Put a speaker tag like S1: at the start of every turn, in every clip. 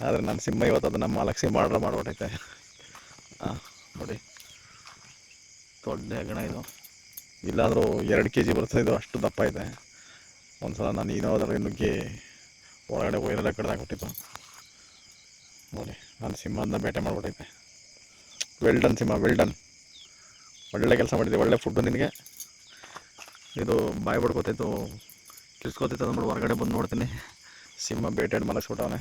S1: ಆದರೆ ನನ್ನ ಸಿಂಹ ಇವತ್ತು ಅದನ್ನು ಮಲಗಿಸಿ ಮಾಡ್ಬಿಟ್ಟೈತೆ. ಹಾಂ ನೋಡಿ, ದೊಡ್ಡ ಹೆಗಣ ಇದು. ಇಲ್ಲಾದರೂ 2 kg ಬರ್ತದೆ, ಇದು ಅಷ್ಟು ದಪ್ಪ ಇದೆ. ಒಂದು ಸಲ ನಾನು ಏನಾದರೂ ನುಗ್ಗಿ ಒಳಗಡೆ ವೈರೆಲ್ಲ ಕಡ್ದಾಕ್ಬಿಟ್ಟಿತ್ತು ನೋಡಿ. ನಾನು ಸಿಂಹನ ಬೇಟೆ ಮಾಡಿಬಿಟ್ಟೈತೆ. ವೆಲ್ಡನ್ ಸಿಂಹ, ವೆಲ್ಡನ್. ಒಳ್ಳೆ ಕೆಲಸ ಮಾಡಿದೆ, ಒಳ್ಳೆ ಫುಡ್ಡು ನಿನಗೆ. ಇದು ಬಾಯಿ ಬಡ್ಕೋತೈತು, ಕಿರ್ಸ್ಕೊತೈತೆ ಅಂದ್ಬಿಟ್ಟು ಹೊರಗಡೆ ಬಂದು ನೋಡ್ತೀನಿ, ಸಿಂಹ ಬೇಟೆಯಾಡಿ ಮಲಗಿಸ್ಬಿಟ್ಟವನೆ.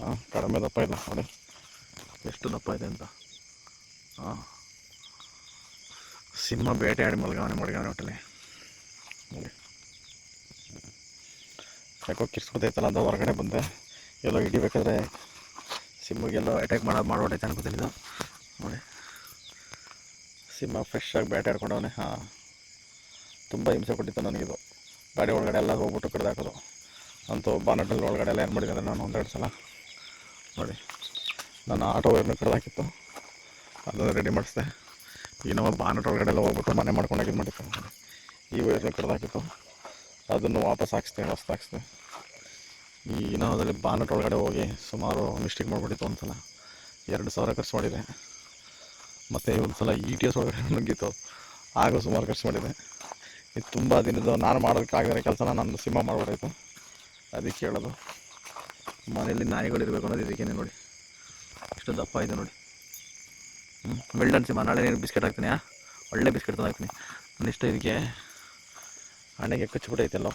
S1: ಹಾಂ, ಕಡಿಮೆ ದಪ್ಪ ಇಲ್ಲ ನೋಡಿ, ಎಷ್ಟು ದಪ್ಪ ಇದೆ ಅಂತ. ಹಾಂ, ಸಿಂಹ ಬೇಟೆಯಾಡಿ ಮಲಗವನೆ ಹೊಟ್ಟೆಲಿ ನೋಡಿ. ಯಾಕೋ ಕಿರ್ಸ್ಕೊತೈತಲ್ಲ ಅಂತ ಹೊರಗಡೆ ಬಂದೆ. ಎಲ್ಲೋ ಹಿಡಿಬೇಕಾದ್ರೆ ಸಿಂಹಗೆಲ್ಲೋ ಅಟ್ಯಾಕ್ ಮಾಡ್ಬಿಟ್ಟೈತೆ ಅನ್ಕೋತೀನಿ ಇದು ನೋಡಿ. ಸಿಂಹ ಫ್ರೆಶ್ ಆಗಿ ಬೇಟೆಯಾಡ್ಕೊಂಡವನೆ. ಹಾಂ, ತುಂಬ ಹಿಂಸೆ ಕೊಟ್ಟಿತ್ತು ನನಗಿದು. ಗಾಡಿ ಒಳಗಡೆ ಎಲ್ಲ ಹೋಗ್ಬಿಟ್ಟು ಕಡ್ದಾಕೋದು ಅಂತೂ. ಬಾನಟಲ್ಲಿ ಒಳಗಡೆ ಎಲ್ಲ ಏನು ಮಾಡಿದ್ದಾರೆ ನಾನು 1-2 ಸಲ ನೋಡಿ. ನನ್ನ ಆಟೋ ವೈರ್ನ ಕಡ್ದಾಕಿತ್ತು, ಅದನ್ನು ರೆಡಿ ಮಾಡಿಸಿದೆ. ಈ ನಮ್ಮ ಬಾನಟ್ ಒಳಗಡೆ ಎಲ್ಲ ಹೋಗ್ಬಿಟ್ಟು ಮನೆ ಮಾಡ್ಕೊಂಡಾಗ ಇದು ಮಾಡಿತ್ತು ನೋಡಿ. ಈ ವೈರ್ನ ಕಡ್ದಾಕಿತ್ತು, ಅದನ್ನು ವಾಪಸ್ ಹಾಕ್ಸ್ದೆ, ಹಾಕ್ಸ್ದೆ. ಈ ಇನೋವಾದಲ್ಲಿ ಬಾನಟ್ ಒಳಗಡೆ ಹೋಗಿ ಸುಮಾರು ಮಿಸ್ಟೇಕ್ ಮಾಡಿಬಿಟ್ಟಿತ್ತು. ಒಂದು ಸಲ 2,000 ಖರ್ಚು ಮಾಡಿದೆ. ಮತ್ತು ಒಂದು ಸಲ ETS ಒಳಗಡೆ ನುಗ್ಗಿತ್ತು, ಆಗ ಸುಮಾರು ಖರ್ಚು ಮಾಡಿದೆ. ಇದು ತುಂಬ ದಿನದ ನಾನು ಮಾಡೋದಕ್ಕಾಗದೇ ಕೆಲಸನ ನನ್ನ ಸಿಂಹ ಮಾಡ್ಬಿಟ್ಟಾಯ್ತು. ಅದಕ್ಕೆ ಹೇಳೋದು, ಮನೆಯಲ್ಲಿ ನಾಯಿಗಳಿರಬೇಕು ಅನ್ನೋದು ಇದಕ್ಕೆ ನೋಡಿ. ಎಷ್ಟು ದಪ್ಪ ಇದೆ ನೋಡಿ. ವೆಲ್ಡನ್ ಸಿಂಹ. ನಾಳೆ ನೀನು ಬಿಸ್ಕೆಟ್ ಹಾಕ್ತೀನಿ, ಒಳ್ಳೆ ಬಿಸ್ಕೆಟ್ ತಂದು ನಾನು ಇಷ್ಟ. ಇದಕ್ಕೆ ಹಣೆಗೆ ಕಚ್ಚಿಬಿಟ್ಟೈತೆಲ್ಲೋ,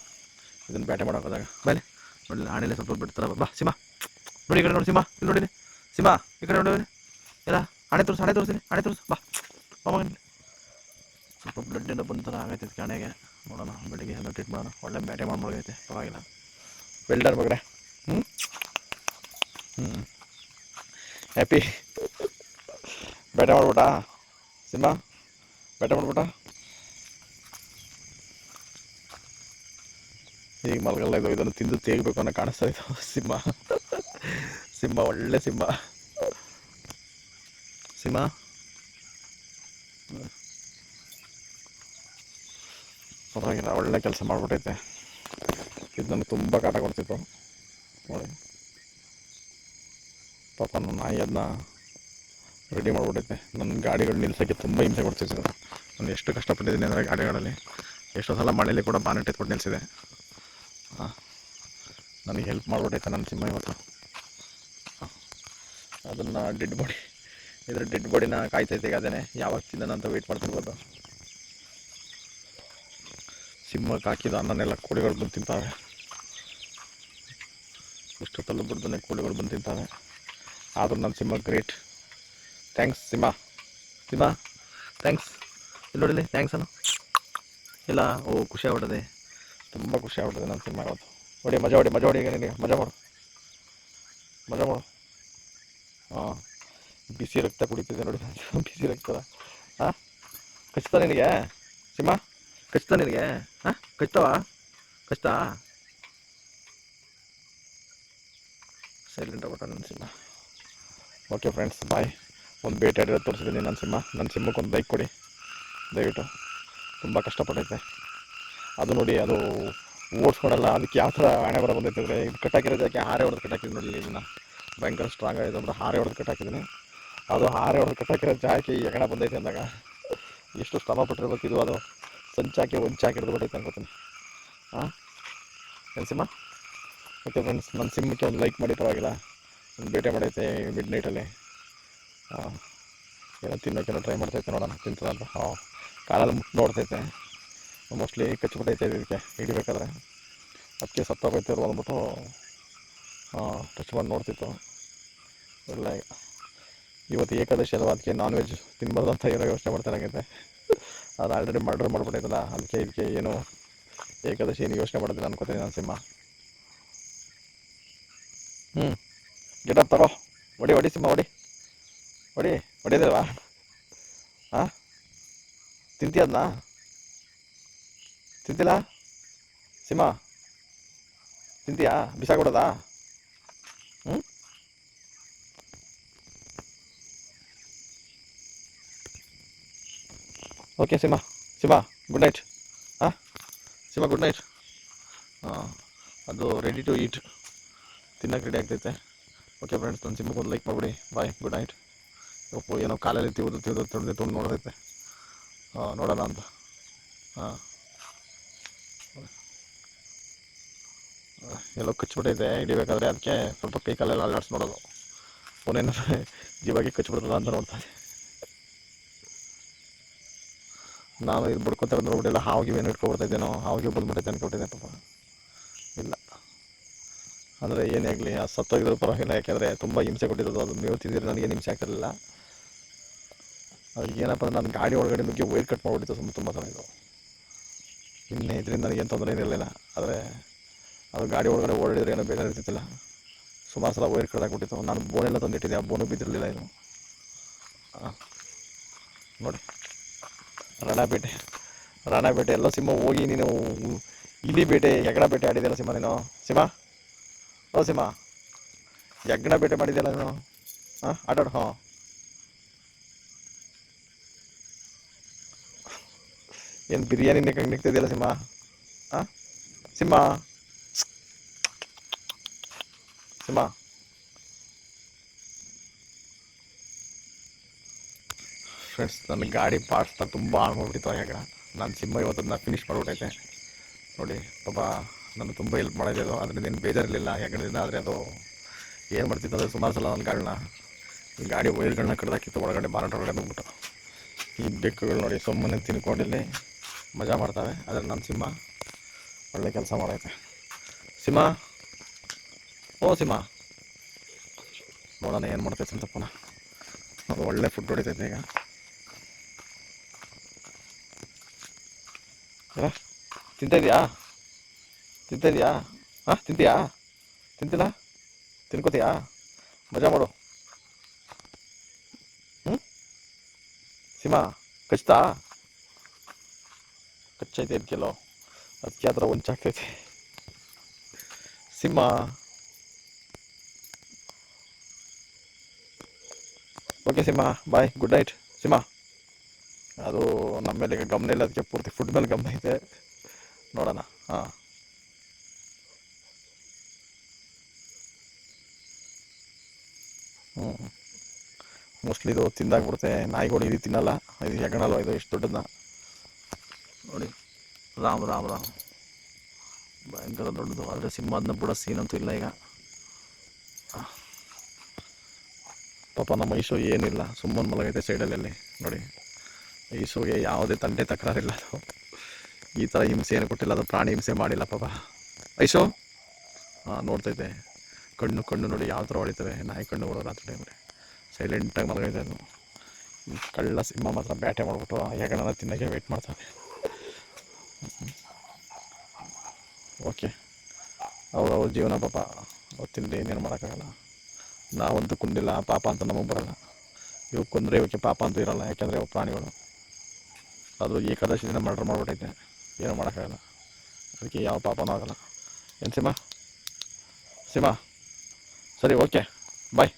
S1: ಇದನ್ನು ಬೇಟೆ ಮಾಡೋಕ್ಕೋದಾಗ. ಬೇಲೆ ನೋಡಿ, ಹಣೆಲೆ ಸ್ವಲ್ಪ ಬಿಡ್ತಾರ. ಬಾ ಸಿಂಹ, ನೋಡಿ ಈ ಕಡೆ ನೋಡಿ ಸಿಂಹ, ಇಲ್ಲಿ ನೋಡಿರಿ ಸಿಂಹ, ಈ ಕಡೆ ನೋಡಿ ಎಲ್ಲ. ಹಣೆ ತೋರಿಸ್ತೀನಿ, ಹಣೆ ತೋರಿಸು. ಬಾ ಮಗನಲ್ಲಿ ಸ್ವಲ್ಪ ಬ್ಲಡ್ಡಿಂದ ಬಂದ ಥರ ಆಗೈತೆ ಇದಕ್ಕೆ ಹಣೆಗೆ. ನೋಡೋಣ, ಬೆಳಿಗ್ಗೆ ಎಲ್ಲ ಟ್ರೀಟ್ ಮಾಡೋಣ. ಒಳ್ಳೆ ಬೇಟೆ ಮಾಡ್ಬೋದೈತೆ, ಪರವಾಗಿಲ್ಲ. ವೆಲ್ಡರ್ ಮಗನೇ. ಹ್ಯಾಪಿ ಬೇಟೆ ಮಾಡ್ಬಿಟ್ಟ ಸಿಂಹ, ಬೇಟೆ ಮಾಡ್ಬಿಟ್ಟ. ಈಗ ಮಲಗಲ್ಲ ಇದು, ಇದನ್ನು ತಿಂದು ತೇಗಬೇಕು ಅನ್ನೋ ಕಾಣಿಸ್ತಾ ಇತ್ತು ಸಿಂಹ. ಸಿಂಹ ಒಳ್ಳೆ ಸಿಂಹ. ಸಿಂಹ ಪರವಾಗಿಲ್ಲ, ಒಳ್ಳೆ ಕೆಲಸ ಮಾಡಿಬಿಟ್ಟೈತೆ. ಇದು ನನಗೆ ತುಂಬ ಕಾಟ ಕೊಡ್ತಿತ್ತು ನೋಡಿ. ಪಾಪ ನನ್ನ ನಾಯಿ ಅದನ್ನ ರೆಡಿ ಮಾಡಿಬಿಟ್ಟೈತೆ. ನನ್ನ ಗಾಡಿಗಳು ನಿಲ್ಸೋಕ್ಕೆ ತುಂಬ ಹಿಂಸೆ ಕೊಡ್ತಿತ್ತು. ನಾನು ಎಷ್ಟು ಕಷ್ಟಪಟ್ಟಿದ್ದೀನಿ ಅಂದರೆ ಗಾಡಿಗಳಲ್ಲಿ. ಎಷ್ಟೋ ಸಲ ಮಳೆಯಲ್ಲಿ ಕೂಡ ಬಾನೆಟ್ ಎತ್ಕೊಂಡು ನಿಲ್ಲಿಸಿದೆ. ಹಾಂ, ನನಗೆ ಹೆಲ್ಪ್ ಮಾಡಿಬಿಟ್ಟೈತೆ ನನ್ನ ಸಿಂಹ ಇವತ್ತು. ಅದನ್ನು ಡೆಡ್ ಬಾಡಿನ ಕಾಯ್ತೈತೆ. ಈಗ ಅದೇನೆ ಯಾವಾಗ ತಿನ್ನೋಣ ಅಂತ ವೆಯ್ಟ್ ಮಾಡ್ತಿರ್ಬೋದು. ಸಿಂಹಕ್ಕೆ ಹಾಕಿದ ಅನ್ನನೆಲ್ಲ ಕೋಳಿಗಳು ಬಂದು ತಿಂತಾವೆ. ಇಷ್ಟೊತ್ತಲ್ಲೂ ಬಿಡ್ದೇ ಕೋಳಿಗಳು ಬಂದು ತಿಂತಾವೆ. ಆದರೂ ನನ್ನ ಸಿಂಹ ಗ್ರೇಟ್. ಥ್ಯಾಂಕ್ಸ್ ಸಿಂಹ, ಸಿಂಹ ಥ್ಯಾಂಕ್ಸ್. ಇಲ್ಲಿ ನೋಡಿಲಿ, ಥ್ಯಾಂಕ್ಸ್ ಅನ್ನು ಇಲ್ಲ. ಓ, ಖುಷಿ ಆಗ್ಬಿಟ್ಟದೆ, ತುಂಬ ಖುಷಿ ಆಗ್ಬಿಟ್ಟದೆ ನನ್ನ ಸಿಂಹ ಇವತ್ತು. ನೋಡಿ, ಮಜಾ ಹೊಡಿ ಈಗ ನಿನಗೆ, ಮಜಾ ಮಾಡು. ಹಾಂ, ಬಿಸಿ ರಕ್ತ ಕುಡಿತಿದ್ದೆ ನೋಡಿ, ಬಿಸಿ ರಕ್ತ. ಹಾಂ, ಕಚ್ತಾ ನಿನಗೆ ಸಿಂಹ, ಕಚ್ತಾ ನಿನಗೆ? ಹಾಂ, ಕಚ್ತಾ ಸೈಲೆಂಟ್ ಆಗ್ಬಿಟ್ಟ ನನ್ನ ಸಿಂಹ. ಓಕೆ ಫ್ರೆಂಡ್ಸ್, ಬಾಯ್. ಒಂದು ಬೇಟೆ ಆಡಿರೋದು ತೋರಿಸಿದ್ದೀನಿ ನನ್ನ ಸಿಂಹಕ್ಕೆ ಒಂದು ಲೈಕ್ ಕೊಡಿ ದಯವಿಟ್ಟು. ತುಂಬ ಕಷ್ಟಪಟ್ಟೈತೆ ಅದು ನೋಡಿ. ಅದು ಓಡಿಸ್ಕೊಡಲ್ಲ, ಅದಕ್ಕೆ ಯಾವ ಥರ ಹಣೆ ಬರ ಬಂದೈತೆ ಅಂದರೆ, ಇದು ಕಟ್ಟಾಕಿರೋದಕ್ಕೆ ಹಾರೆ ಹೊಡೆದು ಕಟ್ಟಾಕಿದ್ದು ನೋಡಿ. ಇದನ್ನು ಭಯಂಕರ ಸ್ಟ್ರಾಂಗ್ ಆಗಿದೆ ಅಂದ್ರೆ ಹಾರೆ ಹೊಡೆದು ಕಟ್ಟಾಕಿದ್ದೀನಿ. ಅದು ಹಾರೆ ಹೊಡೆದು ಕಟ್ಟಾಕಿರೋ ಜಾಗಕ್ಕೆ ಹೆಗಣ ಬಂದೈತೆ ಅಂದಾಗ ಎಷ್ಟು ಶ್ರಮ ಪಟ್ಟಿರ್ಬೇಕು. ಇದು ಅದು ಸಂಚಾಕಿ ಹೊಂಚಾಕಿ ಬಿಟ್ಟೈತೆ ಅನ್ಕೋತೀನಿ. ಹಾಂ, ಏನು ಸಿಂಹ. ಓಕೆ ಫ್ರೆಂಡ್ಸ್, ನನ್ನ ಸಿಂಹಕ್ಕೆ ಒಂದು ಲೈಕ್ ಮಾಡಿ, ಪರವಾಗಿಲ್ಲ. ಒಂದು ಬೇಟೆ ಮಾಡೈತೆ ಮಿಡ್ ನೈಟಲ್ಲಿ. ಹಾಂ, ಏನೋ ತಿನ್ನೋಕ್ಕೇನೋ ಟ್ರೈ ಮಾಡ್ತೈತೆ, ನೋಡೋಣ ತಿಂತದ ಅಂತ. ಹಾಂ, ಕಾಲಲ್ಲಿ ಮುಟ್ಟು ನೋಡ್ತೈತೆ. ಮೋಸ್ಟ್ಲಿ ಕಚ್ಚಿಬಿಟ್ಟೈತೆ ಇದಕ್ಕೆ ಹಿಡಿಬೇಕಾದ್ರೆ, ಅದಕ್ಕೆ ಸತ್ತೋಗೈತೆ ಅಂದ್ಬಿಟ್ಟು ಟಚ್ ಮಾಡಿ ನೋಡ್ತಿತ್ತು. ಎಲ್ಲ ಇವತ್ತು ಏಕಾದಶಿ ಅಲ್ವಾ, ಅದಕ್ಕೆ ನಾನ್ ವೆಜ್ ತಿನ್ಬಾರ್ದು ಅಂತ ಏನೋ ಯೋಚನೆ ಮಾಡ್ತಾರಾಗೈತೆ. ಅದು ಆಲ್ರೆಡಿ ಮರ್ಡರ್ ಮಾಡಿಬಿಟ್ಟೈತಲ್ಲ, ಇದಕ್ಕೆ ಏನು ಏಕಾದಶಿ ಏನು ಯೋಚನೆ ಮಾಡೋದಿಲ್ಲ ಅನ್ಕೋತೀನಿ ನಾನು ಸಿಂಹ. ಗೆಟಪ್ ತಗೋ, ಹೊಡಿ ಸಿಂಹ, ಹೊಡಿಯೋದಿಲ್ವಾ? ಹಾಂ, ತಿಂತೀಯದನ್ನ? ತಿಂತಿಲ್ಲ ಸಿಂಹ, ತಿಂತೀಯಾ? ಬಿಸಾಕೊಡೋದಾ? ಓಕೆ ಸಿಂಹ, ಗುಡ್ ನೈಟ್. ಹಾಂ, ಸಿಂಹ ಗುಡ್ ನೈಟ್. ಹಾಂ, ಅದು ರೆಡಿ ಟು ಈಟ್, ತಿನ್ನೋಕೆ ರೆಡಿ ಆಗ್ತೈತೆ. ಓಕೆ ಫ್ರೆಂಡ್ಸ್, ನನ್ನ ಸಿನಿಮಾಗೆ ಒಂದು ಲೈಕ್ ಮಾಡಿಬಿಡಿ. ಬಾಯ್, ಗುಡ್ ನೈಟ್. ಏನೋ ಕಾಲಲ್ಲಿ ತೊಗೊಂಡು ನೋಡೋದೈತೆ. ನೋಡೋಣ ಅಂತ. ಹಾಂ, ಎಲ್ಲೋ ಕಚ್ಚಿಬಿಟ್ಟೈತೆ ಹಿಡಿಬೇಕಾದ್ರೆ, ಅದಕ್ಕೆ ಸ್ವಲ್ಪ ಕೈ ಕಾಲೆಲ್ಲ ಅಲ್ಲಾಡ್ಸಿ ನೋಡೋದು. ಫೋನೇನು ಜೀವಾಗಿ ಕಚ್ಚಿಬಿಡ್ತದ ಅಂತ ನೋಡ್ತಾರೆ. ನಾನು ಇದು ಬಿಡ್ಕೊತಾರೆ ನೋಡ್ಬಿಟ್ಟಿಲ್ಲ, ಹಾವಿಗೆ ಇಟ್ಕೊಬಿಡ್ತಾಯಿದ್ದೇನೋ, ಹಾವಿಗೆ ಬಂದ್ಬಿಟ್ಟೈತೆ ಅನ್ಕೊಟ್ಟಿದ್ದೆ ಪಾಪ. ಇಲ್ಲ ಅಂದರೆ ಏನೇ ಆಗಲಿ, ಆ ಸತ್ತೋಗಿದ್ರು ಪರವಾಗಿಲ್ಲ, ಯಾಕೆಂದರೆ ತುಂಬ ಹಿಂಸೆ ಕೊಟ್ಟಿರೋದು. ಅದು ನೀವು ತಿಂದಿದ್ರೆ ನನಗೆ ಹಿಂಸೆ ಆಗ್ತಿರಲಿಲ್ಲ. ಅದು ಏನಪ್ಪ ಅಂದರೆ ನನ್ನ ಗಾಡಿ ಒಳಗಡೆ ನುಗ್ಗಿ ವೈರ್ ಕಟ್ ಮಾಡಿಬಿಟ್ಟಿತ್ತು. ತುಂಬ ಚೆನ್ನಾಗಿತ್ತು. ಇನ್ನೇ ಇದರಿಂದ ನನಗೇನು ತೊಂದರೆ ಏನಿರಲಿಲ್ಲ. ಆದರೆ ಅದು ಗಾಡಿ ಒಳಗಡೆ ಓಡಿದ್ರೆ ಏನೋ ಬೇರೆ ಇರ್ತಿತ್ತಿಲ್ಲ. ಸುಮಾರು ಸಲ ವೈರ್ ಕಟ್ಟಾಕ್ಬಿಟ್ಟಿತ್ತು. ನಾನು ಬೋನೆಲ್ಲ ತಂದಿಟ್ಟಿದ್ದೆ, ಆ ಬೋನು ಬಿದ್ದಿರಲಿಲ್ಲ. ಇದು ನೋಡಿ, ರಾಣಾಪೇಟೆ ರಾಣಾಪೇಟೆ ಎಲ್ಲ ಸಿಂಹ ಹೋಗಿ ನೀನು ಇಲಿ ಬೇಟೆ, ಹೆಗ್ಗಣ ಬೇಟೆ ಆಡಿದೆಯಲ್ಲ ಸಿಂಹ ನೀನು. ಸಿಂಹ, ಓ ಸಿಂಹ, ಹೆಗ್ಗಣ ಬೇಟೆ ಮಾಡಿದೆಯಲ್ಲ ನೀನು. ಆಟಾಡು. ಹಾಂ, ಏನು ಬಿರಿಯಾನಿ ನೆಕ್ಕಂಗೆ ನಿಗ್ತಿದೆಯಲ್ಲ ಸಿಂಹ. ಹಾಂ, ಸಿಂಹ, ಸಿಂಹ. ಫ್ರೆಂಡ್ಸ್, ನನ್ನ ಗಾಡಿ ಪಾರ್ಟ್ಸ್ನ ತುಂಬ ಹಾಳು ಮಾಡಿಬಿಟ್ಟಿತ್ತು ಹೆಗ್ಗಣ. ನಾನು ಸಿಂಹ ಇವತ್ತನ್ನ ಫಿನಿಶ್ ಮಾಡಿಬಿಟ್ಟೈತೆ ನೋಡಿ. ಪಾಪ ನಾನು ತುಂಬ ಹೆಲ್ಪ್ ಮಾಡಿದೆ. ಅದು ಅದರಿಂದ ಏನು ಬೇಜಾರಿರಲಿಲ್ಲ ಹೆಗ್ಗಣದಿಂದ. ಆದರೆ ಅದು ಏನು ಮಾಡ್ತಿತ್ತು ಅಂದರೆ, ಸುಮಾರು ಸಲ ನನ್ನ ಗಾಡಿ ವೈರ್ಗಳನ್ನ ಕಡ್ದಾಕಿತ್ತು ಒಳಗಡೆ, ಬಾನಟ್ ಒಳಗಡೆ ಬಂದ್ಬಿಟ್ಟು. ಈ ಬೆಕ್ಕುಗಳು ನೋಡಿ ಸುಮ್ಮನೆ ತಿನ್ಕೊಂಡಿಲ್ಲಿ ಮಜಾ ಮಾಡ್ತವೆ. ಆದರೆ ನನ್ನ ಸಿಂಹ ಒಳ್ಳೆ ಕೆಲಸ ಮಾಡೈತೆ. ಸಿಂಹ, ಓ ಸಿಂಹ, ನೋಡೋಣ ಏನು ಮಾಡ್ತೈತೆ ಅಂತ ಪುನಃ. ಅದು ಒಳ್ಳೆ ಫುಡ್ ಹೊಡಿತೈತೆ ಈಗ. ತಿಂತಾಯಿದ್ಯಾ? ತಿಂತಾಯಿದ್ಯಾ? ಹಾಂ, ತಿಂತೀಯಾ? ತಿಂತಿಲ್ಲ? ತಿನ್ಕೋತೀಯಾ? ಮಜಾ ಮಾಡು. ಹ್ಞೂ, ಸಿಂಹ ಕಚ್ತಾ? ಕಚ್ಚೈತೆ ಅದಕ್ಕೆಲ್ಲೋ, ಅದಕ್ಕೆ ಆ ಥರ ಹೊಂಚಾಗ್ತೈತೆ ಸಿಂಹ. ಓಕೆ ಸಿಂಹ, ಬಾಯ್, ಗುಡ್ ನೈಟ್ ಸಿಂಹ. ಅದು ನಮ್ಮ ಮೇಲೆ ಈಗ ಗಮನ ಇಲ್ಲ, ಅದಕ್ಕೆ ಪೂರ್ತಿ ಫುಡ್ ಮೇಲೆ ಗಮನ ಐತೆ. ನೋಡೋಣ. ಹಾಂ, ಹ್ಞೂ, ಮೋಸ್ಟ್ಲಿ ಇದು ತಿಂದಾಗ್ಬಿಡುತ್ತೆ. ನಾಯಿಗಳು ಇದು ತಿನ್ನಲ್ಲ. ಇದು ಹೆಗಣಲ್ವ, ಇದು ಎಷ್ಟು ದೊಡ್ಡದನ್ನ ನೋಡಿ. ರಾಮ್ ರಾಮ್ ರಾಮ್, ಭಯಂಕರ ದೊಡ್ಡದು. ಆದರೆ ಸಿಂಹ ಅದನ್ನ ಬಿಡೋ ಸೀನಂತೂ ಇಲ್ಲ ಈಗ. ಪಾಪ ನಮ್ಮ ಐಸು ಏನಿಲ್ಲ, ಸುಮ್ಮನೆ ಮಲಗೈತೆ ಸೈಡಲ್ಲಿ ನೋಡಿ. ಐಸುಗೆ ಯಾವುದೇ ತಂಟೆ ತಕರಾರಿಲ್ಲ. ಅದು ಈ ಥರ ಹಿಂಸೆ ಏನು ಕೊಟ್ಟಿಲ್ಲ, ಅದು ಪ್ರಾಣಿ ಹಿಂಸೆ ಮಾಡಿಲ್ಲ ಪಾಪ. ಐಸು ನೋಡ್ತೈತೆ. ಕಣ್ಣು ಕಣ್ಣು ನೋಡಿ ಯಾವ ಥರ ಹೊಡಿತವೆ ನಾಯಿ ಕಣ್ಣುಗಳು ರಾತ್ರಿ ಟೈಮಲ್ಲಿ. ಸೈಲೆಂಟಾಗಿ ಮಲಗೈತೆ ಅದು. ಈ ಕಳ್ಳ ಸಿಂಹ ಮಾತ್ರ ಬೇಟೆ ಮಾಡಿಬಿಟ್ಟು ಆ ಹೆಗಣನ ತಿನ್ನೋಕ್ಕೆ ವೆಯ್ಟ್ ಮಾಡ್ತಾವೆ. ಓಕೆ, ಅವ್ರ ಜೀವನ ಪಾಪ, ಅವ್ರು ತಿಂದು ಏನೇನು ಮಾಡೋಕ್ಕಾಗಲ್ಲ. ನಾವಂತೂ ಕುಂದಿಲ್ಲ, ಪಾಪ ಅಂತ ನಮಗೆ ಬರಲ್ಲ. ಇವು ಕೊಂದರೆ ಇವಕ್ಕೆ ಪಾಪ ಅಂತೂ ಇರಲ್ಲ, ಯಾಕೆಂದರೆ ಅವು ಪ್ರಾಣಿಗಳು. ಅದು ಏಕಾದಶಿ ದಿನ ಮರ್ಡರ್ ಮಾಡಿಬಿಟ್ಟೈತೆ, ಏನೂ ಮಾಡೋಕ್ಕಾಗಲ್ಲ. ಅದಕ್ಕೆ ಯಾವ ಪಾಪನೂ ಆಗಲ್ಲ. ಏನು ಸಿಂಹ? ಸಿಂಹ, ಸರಿ, ಓಕೆ, ಬಾಯ್.